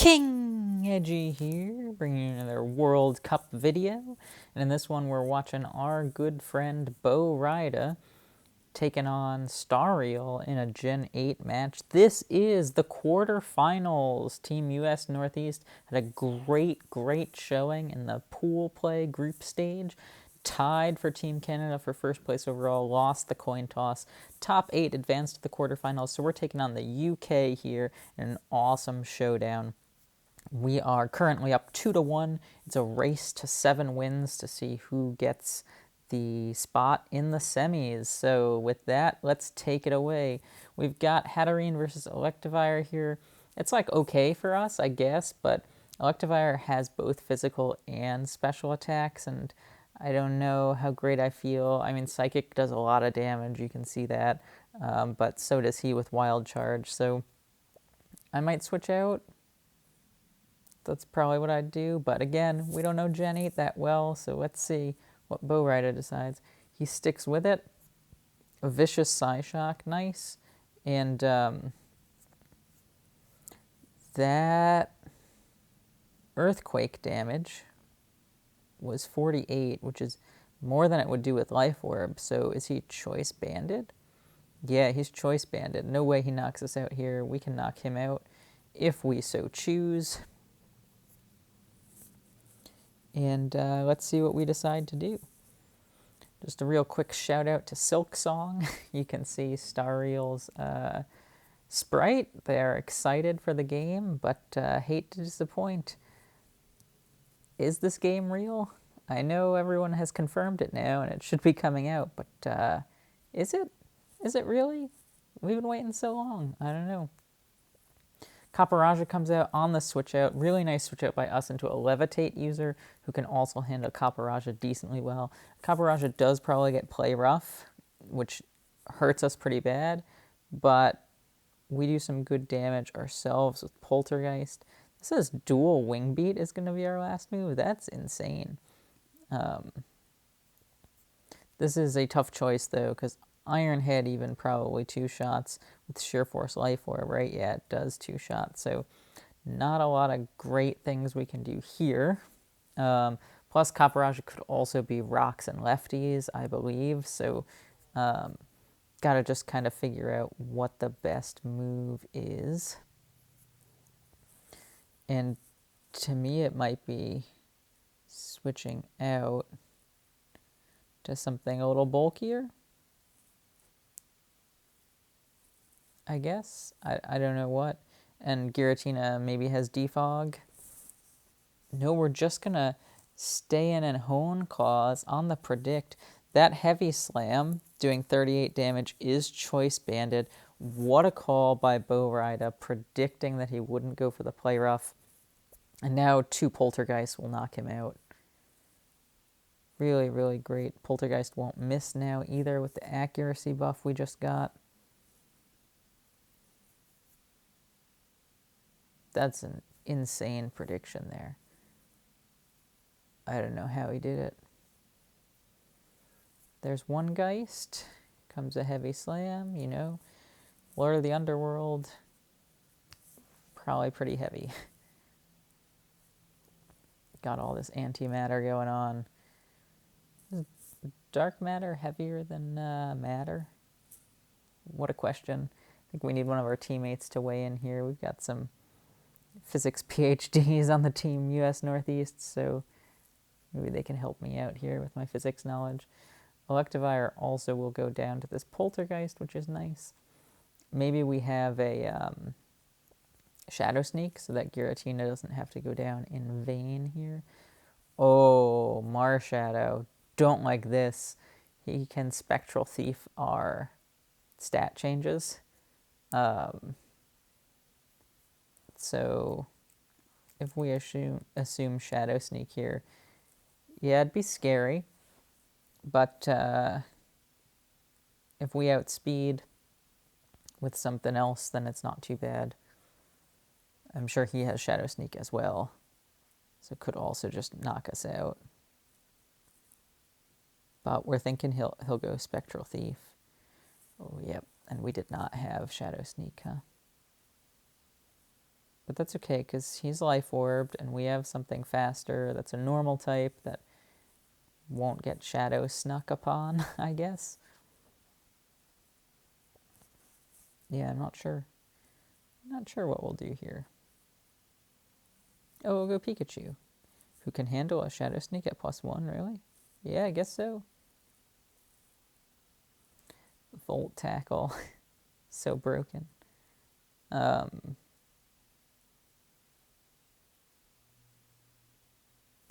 King Edgy here, bringing you another World Cup video. And in this one, we're watching our good friend Bo Rida taking on Stariel in a Gen 8 match. This is the quarterfinals. Team US Northeast had a great showing in the pool play group stage. Tied for Team Canada for first place overall, lost the coin toss. Top 8 advanced to the quarterfinals, so we're taking on the UK here in an awesome showdown. We are currently up 2-1. It's a race to 7 wins to see who gets the spot in the semis. So with that, let's take it away. We've got Hatterene versus Electivire here. It's like okay for us, I guess, but Electivire has both physical and special attacks, and I don't know how great I feel. I mean, Psychic does a lot of damage, you can see that, but so does he with Wild Charge, so I might switch out. That's probably what I'd do, but again, we don't know Gen 8 that well, so let's see what Bo Rida decides. He sticks with it. A vicious Psyshock, nice. And that Earthquake damage was 48, which is more than it would do with Life Orb. So is he Choice Banded? Yeah, he's Choice Banded. No way he knocks us out here. We can knock him out if we so choose. And let's see what we decide to do. Just a real quick shout out to Silk Song. You can see Stariel's sprite. They're excited for the game, but hate to disappoint. Is this game real? I know everyone has confirmed it now, and it should be coming out, but is it? Is it really? We've been waiting so long. I don't know. Caparajah comes out on the switch out. Really nice switch out by us into a Levitate user who can also handle Caparajah decently well. Caparajah does probably get play rough, which hurts us pretty bad, but we do some good damage ourselves with Poltergeist. This says dual Wing Beat is going to be our last move. That's insane. This is a tough choice, though, because Iron Head even probably 2 shots with Sheer Force Life Orb, right? Yeah, it does 2 shots. So not a lot of great things we can do here. Plus, Caparajah could also be rocks and lefties, I believe. So got to just kind of figure out what the best move is. And to me, it might be switching out to something a little bulkier, I guess. I don't know what. And Giratina maybe has defog. No, we're just going to stay in and Hone Claws on the predict. That Heavy Slam doing 38 damage is Choice Banded. What a call by Bo Rida, predicting that he wouldn't go for the play rough. And now 2 Poltergeists will knock him out. Really great. Poltergeist won't miss now either with the accuracy buff we just got. That's an insane prediction there. I don't know how he did it. There's one Geist. Comes a Heavy Slam, you know. Lord of the Underworld. Probably pretty heavy. Got all this antimatter going on. Is dark matter heavier than matter? What a question. I think we need one of our teammates to weigh in here. We've got some physics PhDs on the team US Northeast, so maybe they can help me out here with my physics knowledge. Electivire also will go down to this Poltergeist, which is nice. Maybe we have a Shadow Sneak so that Giratina doesn't have to go down in vain here. Oh, Marshadow. Don't like this. He can Spectral Thief our stat changes. So if we assume Shadow Sneak here, yeah, it'd be scary. But if we outspeed with something else, then it's not too bad. I'm sure he has Shadow Sneak as well, so could also just knock us out. But we're thinking he'll go Spectral Thief. Oh, yep, and we did not have Shadow Sneak, huh? But that's okay, because he's life orbed, and we have something faster that's a normal type that won't get shadow snuck upon, I guess. Yeah, I'm not sure. Not sure what we'll do here. Oh, we'll go Pikachu, who can handle a Shadow Sneak at +1, really? Yeah, I guess so. Volt Tackle. So broken. So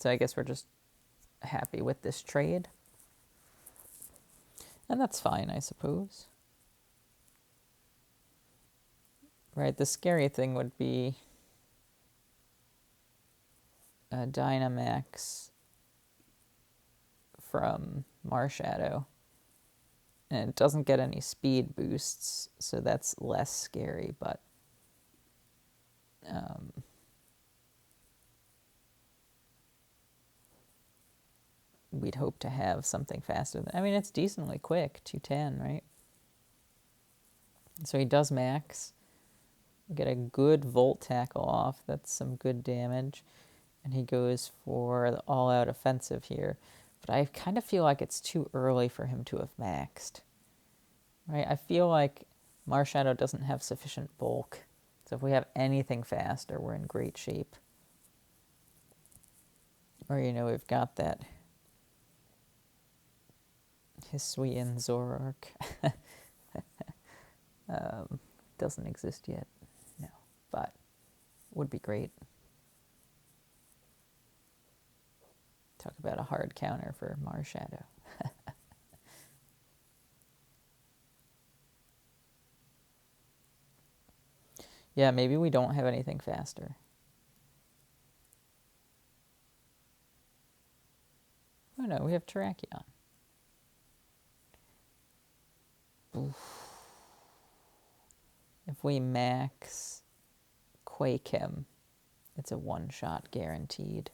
I guess we're just happy with this trade. And that's fine, I suppose. Right, the scary thing would be a Dynamax from Marshadow. And it doesn't get any speed boosts, so that's less scary, but we'd hope to have something faster than, I mean, it's decently quick, 210, right? So he does max. We get a good Volt Tackle off. That's some good damage. And he goes for the all-out offensive here. But I kind of feel like it's too early for him to have maxed. Right? I feel like Marshadow doesn't have sufficient bulk. So if we have anything faster, we're in great shape. Or, you know, we've got that Hisuian Zoroark. Doesn't exist yet. No. But would be great. Talk about a hard counter for Marshadow. Yeah, maybe we don't have anything faster. Oh no, we have Terrakion. Oof. If we max Quake him, it's a one-shot guaranteed.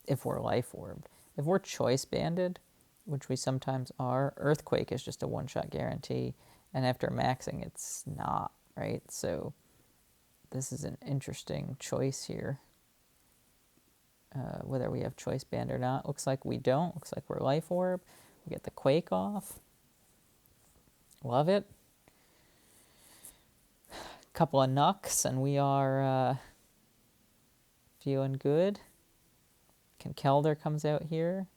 If we're life orbed. If we're choice banded, which we sometimes are, Earthquake is just a one-shot guarantee. And after maxing, it's not, right? So this is an interesting choice here. Whether we have choice band or not. Looks like we don't. Looks like we're life orb. We get the Quake off. Love it. Couple of Nucks, and we are feeling good. Conkeldurr comes out here.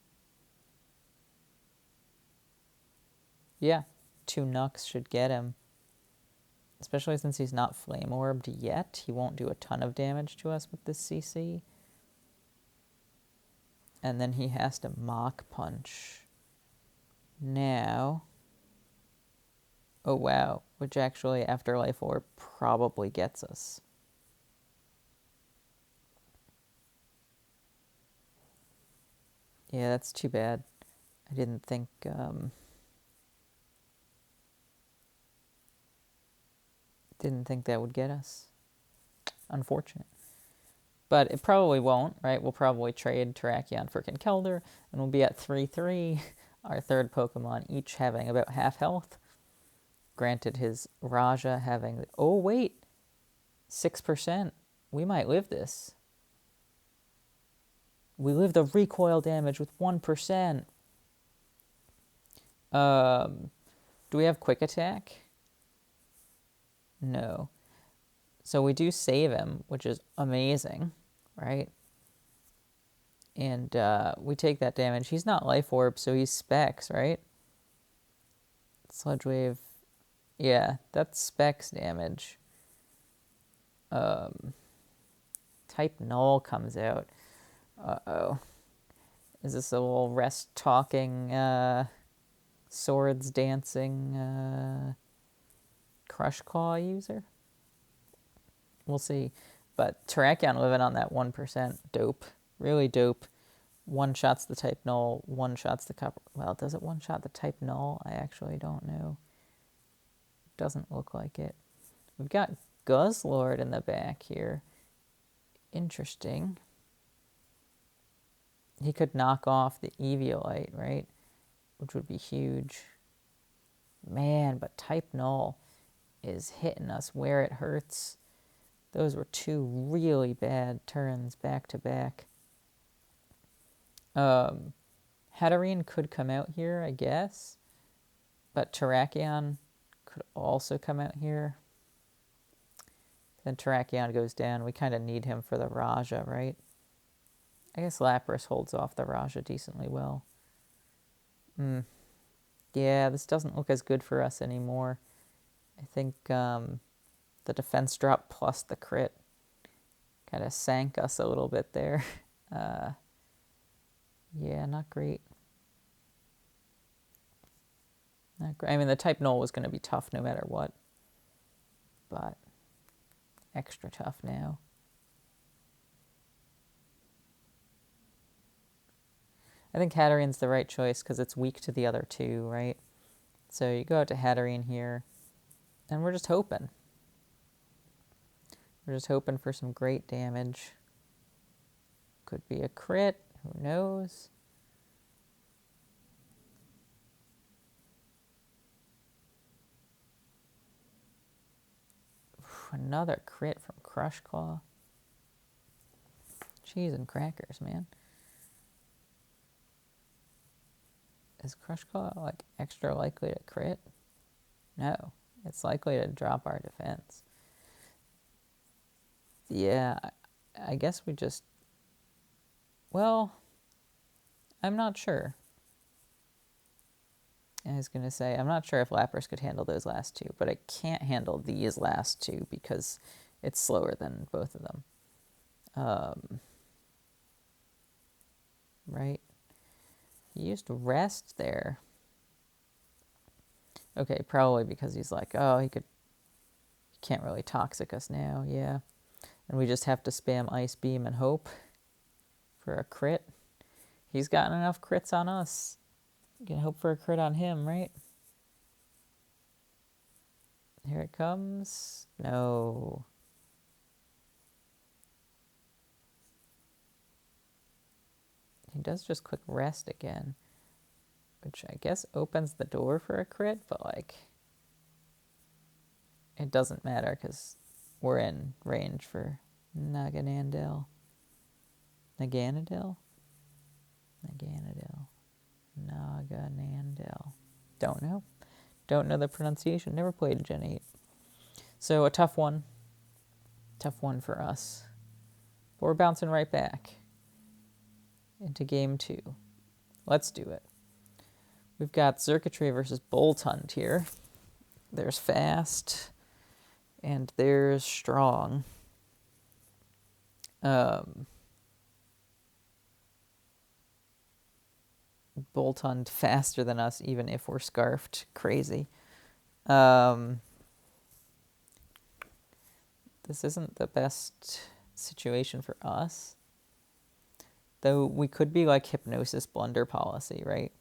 Yeah, 2 Nucks should get him. Especially since he's not Flame Orbed yet. He won't do a ton of damage to us with this CC. And then he has to Mach Punch. Now. Oh wow, which actually Afterlife Orb probably gets us. Yeah, that's too bad. I didn't think that would get us. Unfortunate. But it probably won't, right? We'll probably trade Terrakion for Conkeldurr, and we'll be at 3-3. Our third Pokemon each having about half health. Granted, his Raja having... Oh, wait! 6%. We might live this. We live the recoil damage with 1%. Do we have Quick Attack? No. So we do save him, which is amazing, right? And we take that damage. He's not Life Orb, so he's Specs, right? Sludge Wave. Yeah, that's Specs damage. Type Null comes out. Uh-oh. Is this a little rest talking, swords dancing, Crush Claw user? We'll see. But Terrakion living on that 1%. Dope. Really dope. One-shots the type Null. One-shots the copper. Well, does it one-shot the type Null? I actually don't know. Doesn't look like it. We've got Guzzlord in the back here. Interesting. He could knock off the Eviolite, right? Which would be huge. Man, but type Null. is hitting us where it hurts. Those were two really bad turns back to back. Hatterene could come out here, I guess. But Terrakion could also come out here. Then Terrakion goes down. We kind of need him for the Raja, right? I guess Lapras holds off the Raja decently well. Yeah, this doesn't look as good for us anymore. I think the defense drop plus the crit kind of sank us a little bit there. Yeah, not great. Not great. I mean, the type null was going to be tough no matter what. But extra tough now. I think Hatterene's the right choice because it's weak to the other two, right? So you go out to Hatterene here, and we're just hoping. We're just hoping for some great damage. Could be a crit, who knows? Another crit from Crush Claw. Cheese and crackers, man. Is Crush Claw like extra likely to crit? No, it's likely to drop our defense. Yeah, I guess we just... Well, I'm not sure. I was going to say, I'm not sure if Lapras could handle those last two, but it can't handle these last two because it's slower than both of them. Right? He used rest there. Okay, probably because he's like, oh, he can't really toxic us now, yeah. And we just have to spam Ice Beam and hope for a crit. He's gotten enough crits on us. You can hope for a crit on him, right? Here it comes. No. He does just quick rest again, which I guess opens the door for a crit, but like, it doesn't matter because we're in range for Naganandel. Naganadel? Naganadel. Naganandel. Don't know. Don't know the pronunciation. Never played Gen 8. So a tough one. Tough one for us. But we're bouncing right back into game 2. Let's do it. We've got Xurkitree versus Boltund here. There's fast and there's strong. Boltund faster than us even if we're scarfed. Crazy. This isn't the best situation for us. Though we could be like Hypnosis Blunder Policy, right?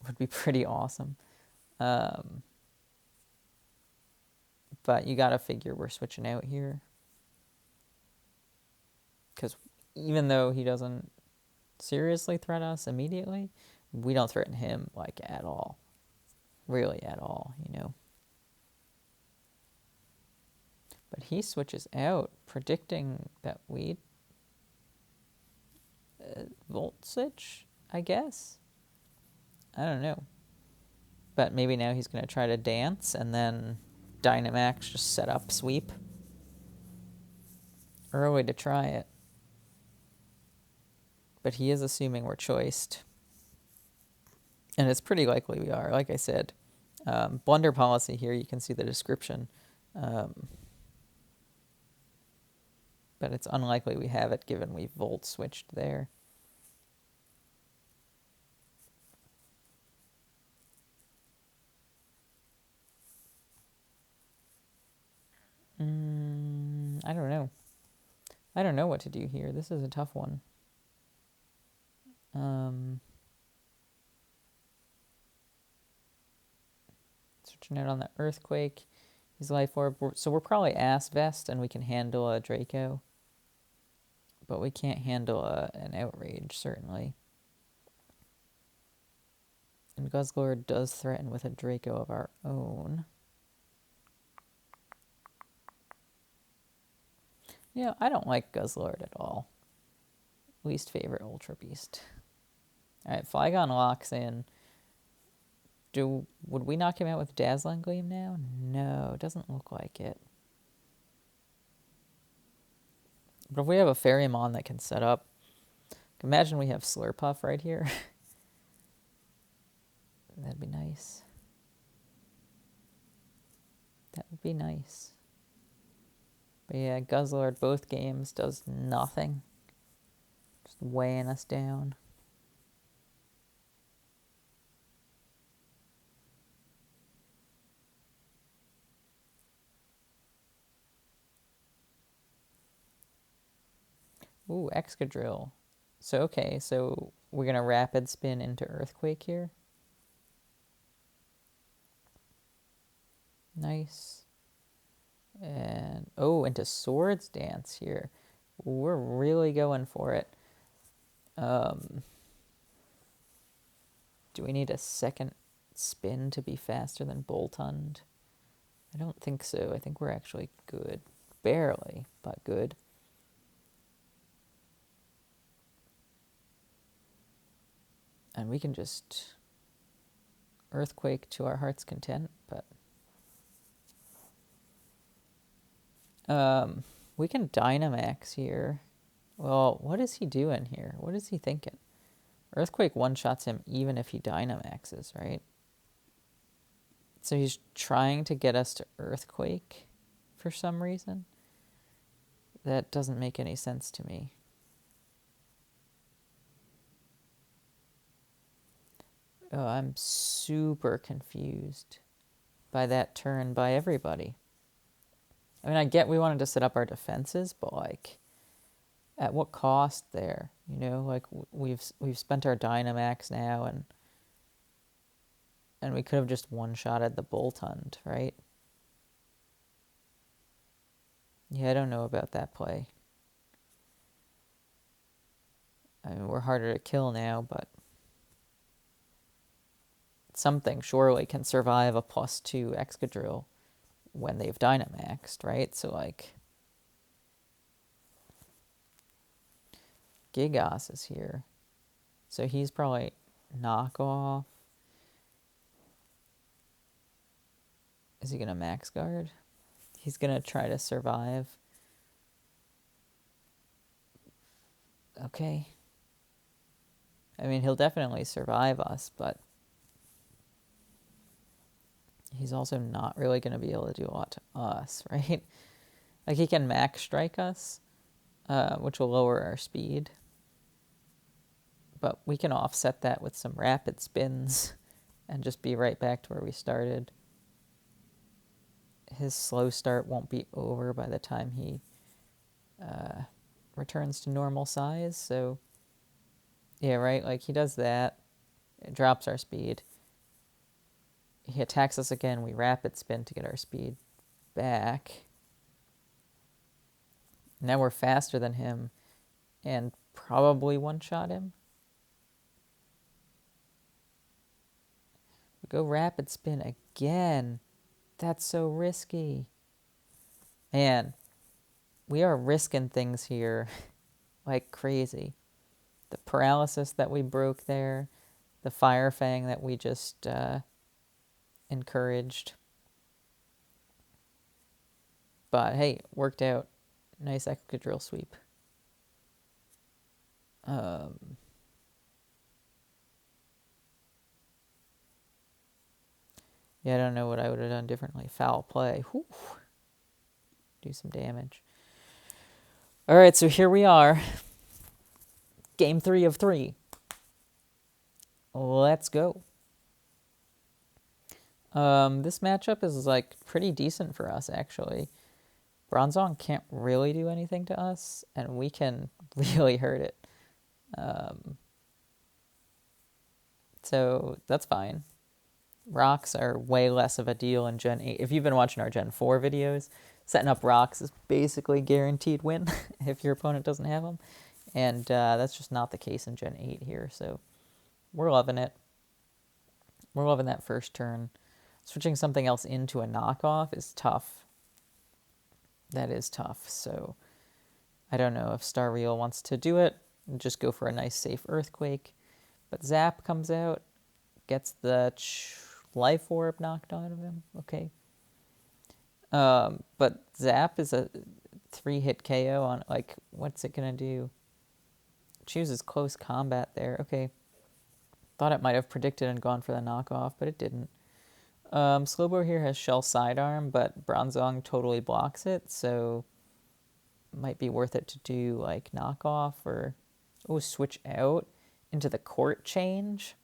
Would be pretty awesome. But you gotta figure we're switching out here. Because even though he doesn't seriously threaten us immediately, we don't threaten him like at all. Really at all, you know. But he switches out, predicting that we'd Volt Switch, I guess. I don't know. But maybe now he's going to try to dance and then Dynamax just set up sweep. Early to try it. But he is assuming we're choiced. And it's pretty likely we are, like I said. Blunder Policy here, you can see the description. But it's unlikely we have it given we Volt switched there. I don't know. I don't know what to do here. This is a tough one. Switching out on the Earthquake. He's Life Orb. So we're probably Ass Vest and we can handle a Draco. But we can't handle an Outrage, certainly. And Guzzlord does threaten with a Draco of our own. Yeah, I don't like Guzzlord at all. Least favorite Ultra Beast. Alright, Flygon locks in. Would we knock him out with Dazzling Gleam now? No, doesn't look like it. But if we have a Fairymon that can set up, imagine we have Slurpuff right here. That'd be nice. That would be nice. But yeah, Guzzlord both games does nothing. Just weighing us down. Ooh, Excadrill. So, okay, so we're going to Rapid Spin into Earthquake here. Nice. And, oh, into Swords Dance here. We're really going for it. Do we need a second spin to be faster than Boltund? I don't think so. I think we're actually good. Barely, but good. And we can just Earthquake to our heart's content, but we can Dynamax here. Well, what is he doing here? What is he thinking? Earthquake one-shots him even if he Dynamaxes, right? So he's trying to get us to Earthquake for some reason. That doesn't make any sense to me. Oh, I'm super confused by that turn by everybody. I mean, I get we wanted to set up our defenses, but like, at what cost there? You know, like we've spent our Dynamax now, and we could have just one-shotted the Boltund, right? Yeah, I don't know about that play. I mean, we're harder to kill now, but something surely can survive a +2 Excadrill when they've Dynamaxed, right? So, like, Gigas is here. So he's probably knockoff. Is he going to max guard? He's going to try to survive. Okay. I mean, he'll definitely survive us, but he's also not really going to be able to do a lot to us, right? Like, he can max strike us, which will lower our speed. But we can offset that with some rapid spins and just be right back to where we started. His slow start won't be over by the time he returns to normal size. So, yeah, right? Like, he does that. It drops our speed. He attacks us again. We rapid spin to get our speed back. Now we're faster than him and probably one-shot him. We go rapid spin again. That's so risky. Man, we are risking things here like crazy. The paralysis that we broke there, the Fire Fang that we just encouraged. But hey, worked out. Nice Excadrill sweep. Yeah, I don't know what I would have done differently. Foul play. Whew. Do some damage. All right, so here we are. Game 3 of 3. Let's go. This matchup is like pretty decent for us, actually. Bronzong can't really do anything to us, and we can really hurt it. So that's fine. Rocks are way less of a deal in Gen 8. If you've been watching our Gen 4 videos, setting up rocks is basically guaranteed win if your opponent doesn't have them. And that's just not the case in Gen 8 here, so we're loving it. We're loving that first turn. Switching something else into a knockoff is tough. That is tough. So I don't know if Star Real wants to do it and just go for a nice safe Earthquake. But Zap comes out, gets the Life Orb knocked out of him. Okay. But Zap is a 3-hit KO on, like, what's it going to do? Chooses close combat there. Okay. Thought it might have predicted and gone for the knockoff, but it didn't. Slowbro here has Shell Sidearm, but Bronzong totally blocks it, so might be worth it to do like knockoff or switch out into the court change.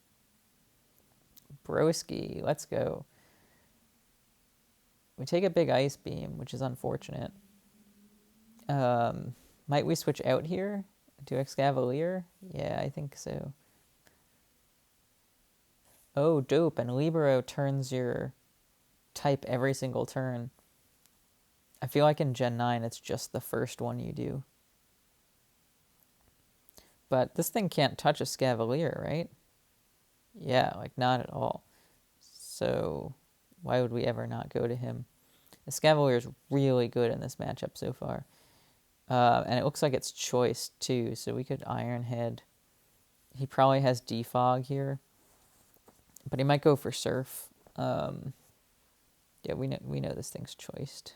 Broski, let's go. We take a big Ice Beam, which is unfortunate. Might we switch out here? Do Excavalier? Yeah, I think so. Oh, dope. And Libero turns your type every single turn. I feel like in Gen 9, it's just the first one you do. But this thing can't touch a Scavalier, right? Yeah, like not at all. So why would we ever not go to him? The Scavalier is really good in this matchup so far. And it looks like it's choice too, so we could Iron Head. He probably has Defog here, but he might go for Surf. Yeah, we know this thing's choiced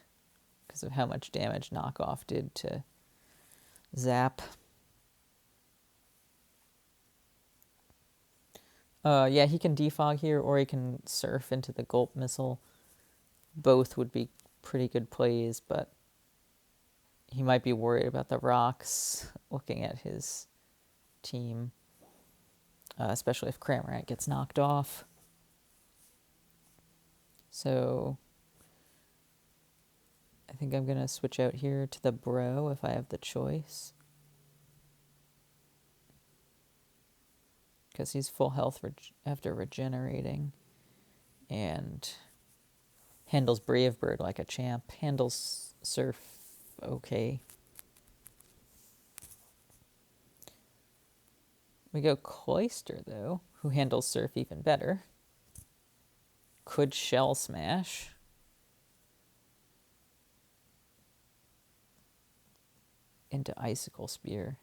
because of how much damage Knockoff did to Zap. Yeah, he can Defog here, or he can Surf into the Gulp Missile. Both would be pretty good plays, but he might be worried about the rocks looking at his team, especially if Cramorant gets knocked off. So I think I'm going to switch out here to the Bro if I have the choice. Because he's full health after regenerating. And handles Brave Bird like a champ. Handles Surf okay. We go Cloyster, though, who handles Surf even better. Could Shell Smash. Into Icicle Spear.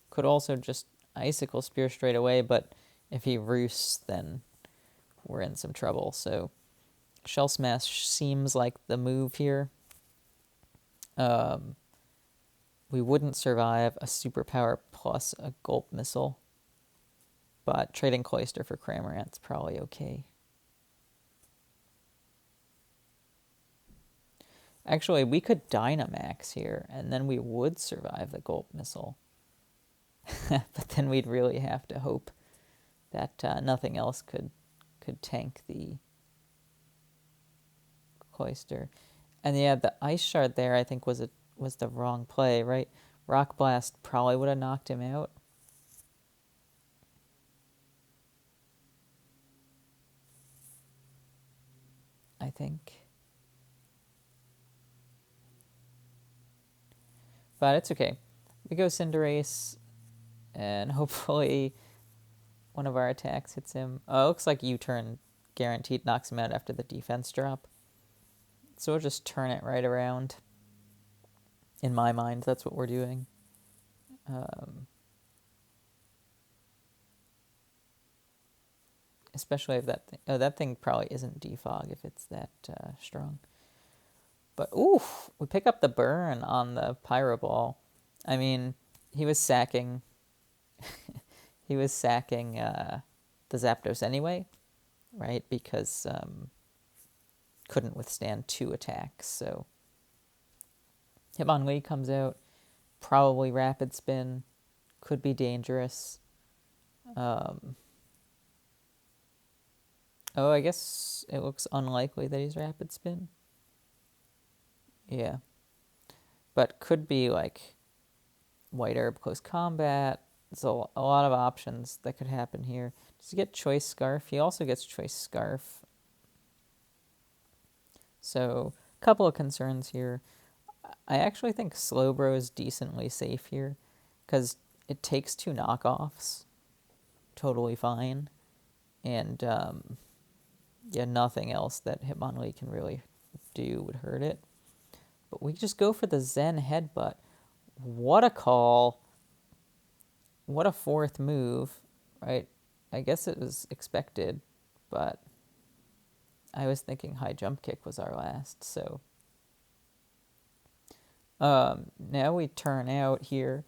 Could also just Icicle Spear straight away, but if he roosts, then we're in some trouble. So Shell Smash seems like the move here. We wouldn't survive a Superpower plus a Gulp Missile, but trading Cloyster for Cramorant's probably okay. Actually, we could Dynamax here, and then we would survive the Gulp Missile. But then we'd really have to hope that nothing else could tank the Cloyster. And yeah, the Ice Shard there I think was the wrong play, right? Rock Blast probably would have knocked him out. I think. But it's okay. We go Cinderace, and hopefully one of our attacks hits him. Oh, it looks like U-turn guaranteed knocks him out after the defense drop. So we'll just turn it right around. In my mind, that's what we're doing. Especially if that thing... Oh, that thing probably isn't defog if it's that strong. But, oof, we pick up the burn on the Pyro Ball. I mean, he was sacking... he was sacking the Zapdos anyway, right? Because couldn't withstand 2 attacks, so... Hitmonlee comes out, probably Rapid Spin, could be dangerous. Oh, I guess it looks unlikely that he's Rapid Spin. Yeah. But could be like White Herb Close Combat. There's a lot of options that could happen here. Does he get Choice Scarf? He also gets Choice Scarf. So, a couple of concerns here. I actually think Slowbro is decently safe here because it takes 2 knockoffs. Totally fine. And yeah, nothing else that Hitmonlee can really do would hurt it. But we just go for the Zen Headbutt. What a call. What a fourth move, right? I guess it was expected, but I was thinking high jump kick was our last, so. Now we turn out here.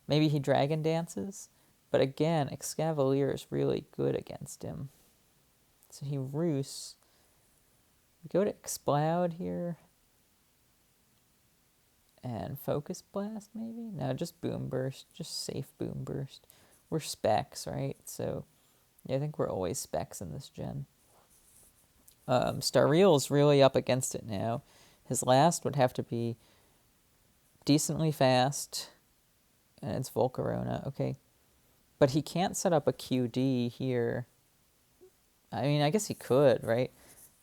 Maybe he Dragon Dances, but again, Excavalier is really good against him. So he Roosts. We go to Exploud here. And Focus Blast, maybe? No, just Boom Burst. Just safe Boom Burst. We're Specs, right? So, yeah, I think we're always Specs in this gen. Starreel's really up against it now. His last would have to be decently fast, and it's Volcarona. Okay. But he can't set up a QD here. I mean, I guess he could, right?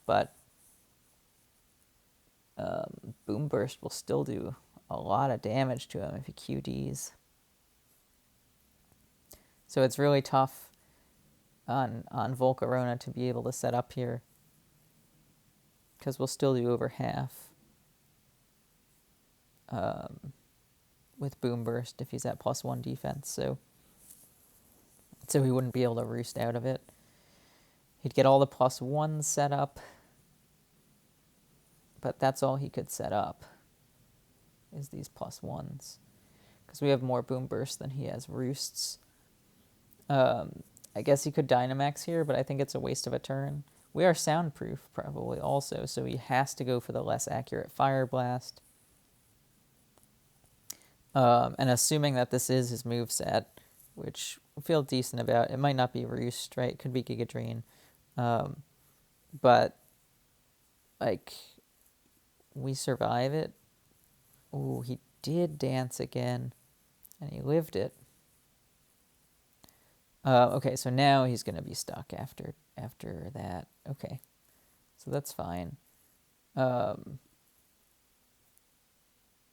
But Boom Burst will still do a lot of damage to him if he QDs. So it's really tough on Volcarona to be able to set up here, because we'll still do over half with Boom Burst if he's at +1 defense. So he wouldn't be able to roost out of it. He'd get all the +1s set up, but that's all he could set up is these +1s, because we have more Boom Burst than he has roosts. I guess he could Dynamax here, but I think it's a waste of a turn. We are soundproof probably also, so he has to go for the less accurate Fire Blast. And assuming that this is his moveset, which I feel decent about, it might not be Roost, right? It could be Giga Drain. But, like, we survive it. Ooh, he did dance again, and he lived it. Okay, so now he's going to be stuck after that. Okay, so that's fine.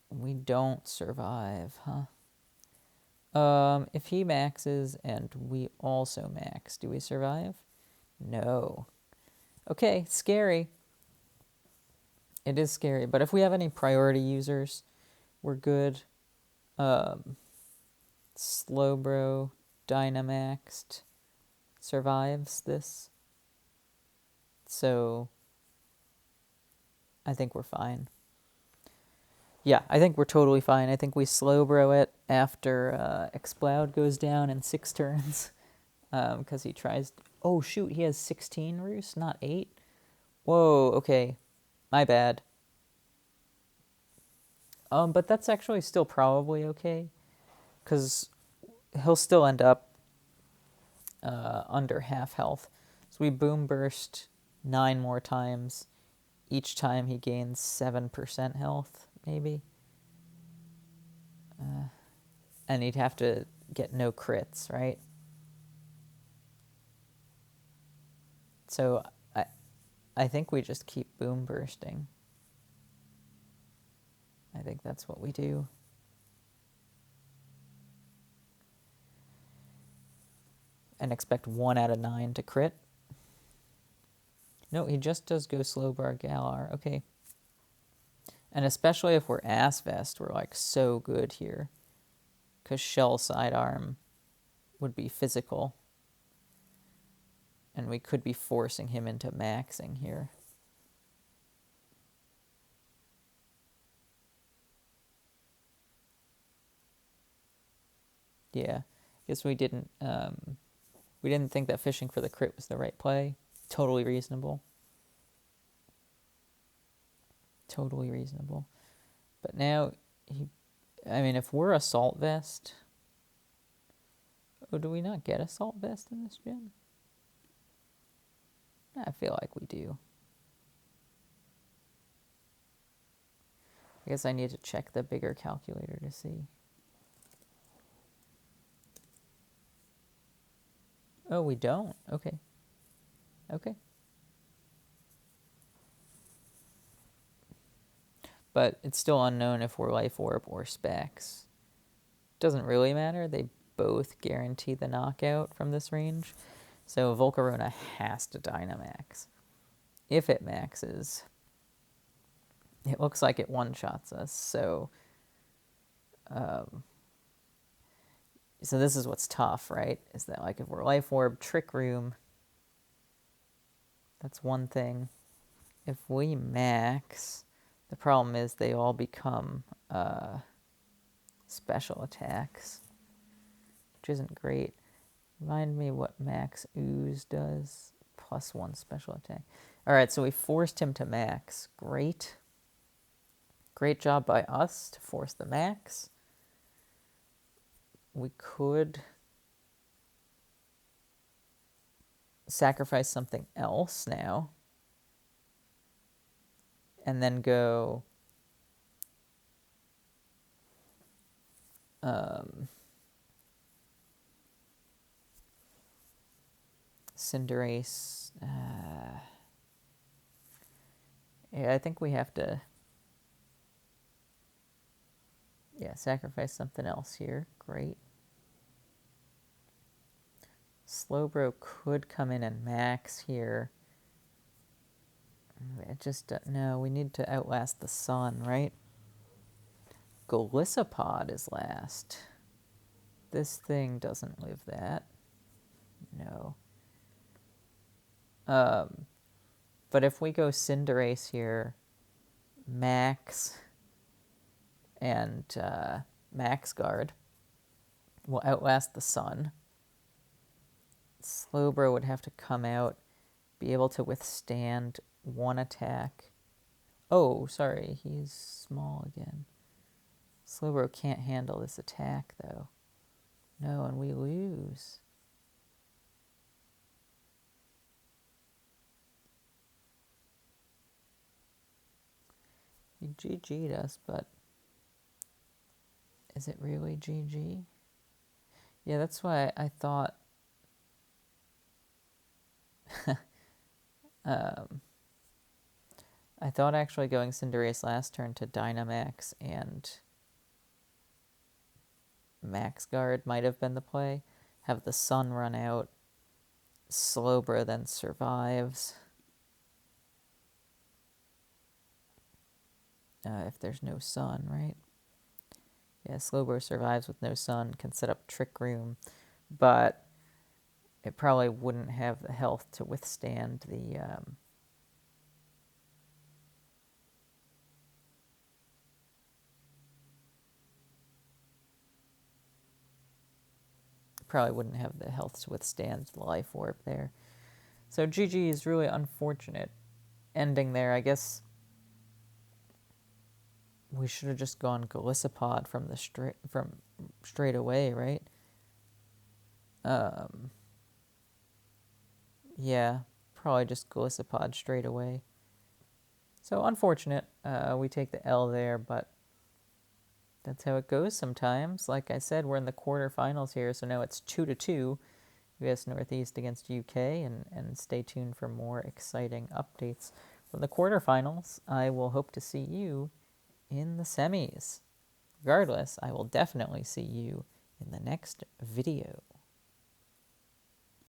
We don't survive, huh? If he maxes and we also max, do we survive? No. Okay, scary. It is scary, but if we have any priority users, we're good. Slowbro, Dynamaxed, survives this. So I think we're fine. Yeah, I think we're totally fine. I think we Slowbro it after Exploud goes down in 6 turns. Because he tries... Oh, shoot, he has 16 roosts, not 8? Whoa, okay. My bad. But that's actually still probably okay, because he'll still end up under half health. So we Boom Burst 9 more times. Each time he gains 7% health, maybe. And he'd have to get no crits, right? So I think we just keep Boom Bursting. I think that's what we do. And expect 1 out of 9 to crit. No, he just does go Slowbro Galar. Okay. And especially if we're Ass Vest, we're like so good here. Because Shell Sidearm would be physical. And we could be forcing him into maxing here. Yeah, I guess we didn't think that fishing for the crit was the right play. Totally reasonable. Totally reasonable. But now, if we're Assault Vest... Oh, do we not get Assault Vest in this gen? I feel like we do. I guess I need to check the bigger calculator to see. Oh, we don't? Okay. Okay. But it's still unknown if we're Life Orb or Specs. Doesn't really matter. They both guarantee the knockout from this range. So Volcarona has to Dynamax. If it maxes, it looks like it one-shots us. So this is what's tough, right? Is that like if we're Life Orb, Trick Room, that's one thing. If we max, the problem is they all become special attacks, which isn't great. Remind me what max ooze does. +1 special attack. Alright, so we forced him to max. Great. Great job by us to force the max. We could sacrifice something else now. And then go Cinderace. Yeah, I think we have to sacrifice something else here. Great. Slowbro could come in and max here. It just, no, we need to outlast the sun, right? Golisopod is last. This thing doesn't live that. No. But if we go Cinderace here, max, and max guard, we'll outlast the sun. Slowbro would have to come out, be able to withstand one attack. Oh, sorry, he's small again. Slowbro can't handle this attack, though. No, and we lose. He GG'd us, but is it really GG? Yeah, that's why I thought I thought actually going Cinderace last turn to Dynamax and Max Guard might have been the play. Have the sun run out. Slowbro then survives. If there's no sun, right? Yeah, Slowbro survives with no sun, can set up Trick Room, but it probably wouldn't have the health to withstand the Life Orb there. So GG is really unfortunate ending there. I guess we should have just gone Golisopod from straight away, right? Yeah, probably just Golisopod straight away. So unfortunate. We take the L there, but that's how it goes sometimes. Like I said, we're in the quarterfinals here, so now it's 2-2. US Northeast against UK, and stay tuned for more exciting updates from the quarterfinals. I will hope to see you in the semis. Regardless, I will definitely see you in the next video.